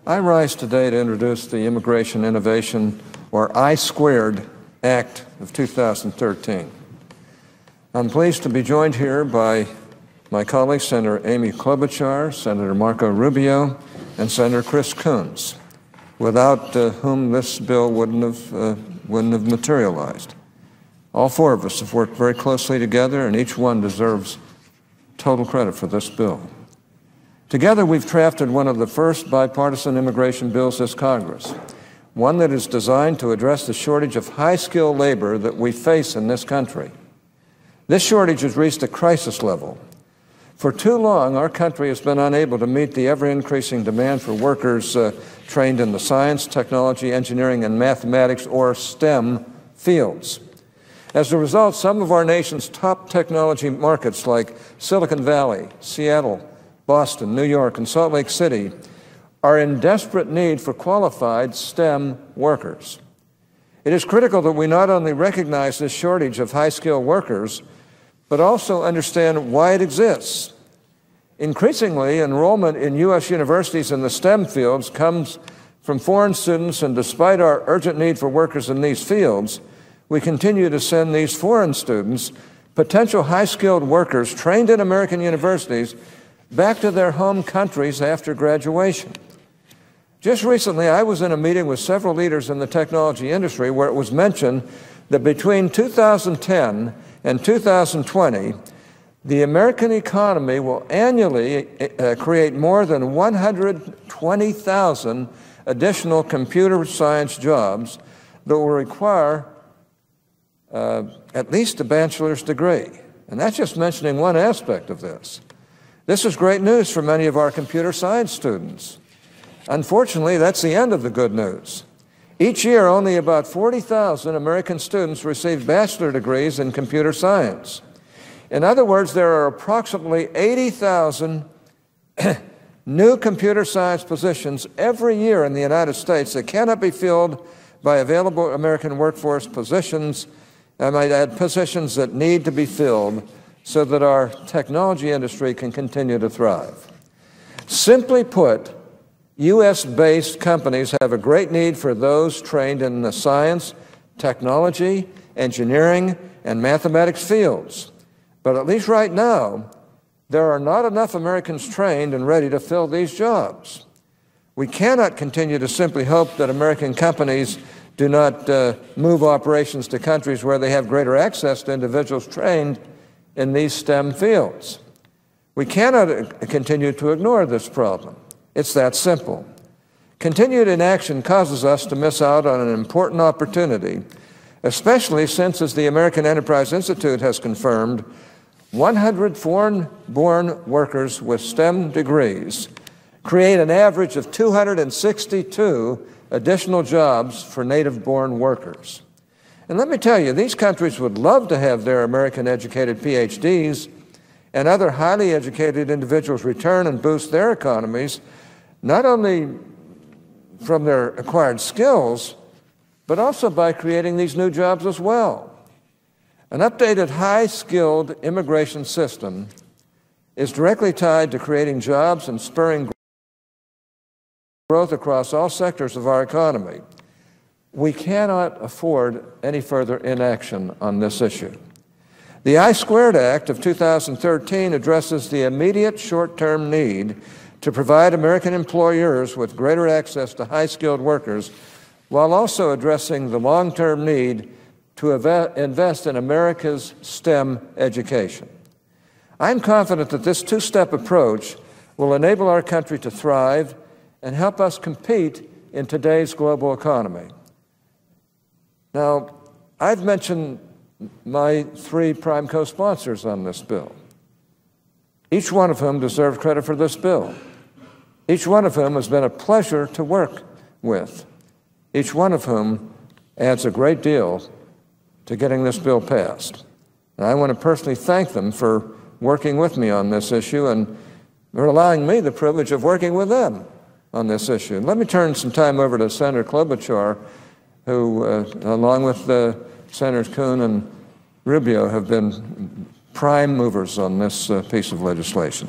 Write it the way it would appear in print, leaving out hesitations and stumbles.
I rise today to introduce the Immigration Innovation, or I-Squared, Act of 2013. I'm pleased to be joined here by my colleagues, Senator Amy Klobuchar, Senator Marco Rubio, and Senator Chris Coons, without whom this bill wouldn't have materialized. All four of us have worked very closely together, and each one deserves total credit for this bill. Together, we've crafted one of the first bipartisan immigration bills this Congress, one that is designed to address the shortage of high-skilled labor that we face in this country. This shortage has reached a crisis level. For too long, our country has been unable to meet the ever-increasing demand for workers trained in the science, technology, engineering, and mathematics, or STEM fields. As a result, some of our nation's top technology markets like Silicon Valley, Seattle, Boston, New York, and Salt Lake City are in desperate need for qualified STEM workers. It is critical that we not only recognize this shortage of high-skilled workers, but also understand why it exists. Increasingly, enrollment in U.S. universities in the STEM fields comes from foreign students, and despite our urgent need for workers in these fields, we continue to send these foreign students, potential high-skilled workers trained in American universities, back to their home countries after graduation. Just recently, I was in a meeting with several leaders in the technology industry where it was mentioned that between 2010 and 2020, the American economy will annually create more than 120,000 additional computer science jobs that will require at least a bachelor's degree. And that's just mentioning one aspect of this. This is great news for many of our computer science students. Unfortunately, that's the end of the good news. Each year, only about 40,000 American students receive bachelor degrees in computer science. In other words, there are approximately 80,000 new computer science positions every year in the United States that cannot be filled by available American workforce positions, I might add positions that need to be filled so that our technology industry can continue to thrive. Simply put, U.S.-based companies have a great need for those trained in the science, technology, engineering, and mathematics fields. But at least right now, there are not enough Americans trained and ready to fill these jobs. We cannot continue to simply hope that American companies do not move operations to countries where they have greater access to individuals trained in these STEM fields. We cannot continue to ignore this problem. It's that simple. Continued inaction causes us to miss out on an important opportunity, especially since, as the American Enterprise Institute has confirmed, 100 foreign-born workers with STEM degrees create an average of 262 additional jobs for native-born workers. And let me tell you, these countries would love to have their American-educated PhDs and other highly educated individuals return and boost their economies, not only from their acquired skills, but also by creating these new jobs as well. An updated, high-skilled immigration system is directly tied to creating jobs and spurring growth across all sectors of our economy. We cannot afford any further inaction on this issue. The I-Squared Act of 2013 addresses the immediate short-term need to provide American employers with greater access to high-skilled workers, while also addressing the long-term need to invest in America's STEM education. I'm confident that this two-step approach will enable our country to thrive and help us compete in today's global economy. Now, I've mentioned my three prime co-sponsors on this bill, each one of whom deserves credit for this bill. Each one of whom has been a pleasure to work with. Each one of whom adds a great deal to getting this bill passed. And I want to personally thank them for working with me on this issue and for allowing me the privilege of working with them on this issue. Let me turn some time over to Senator Klobuchar, who, along with Senators Coons and Rubio, have been prime movers on this piece of legislation.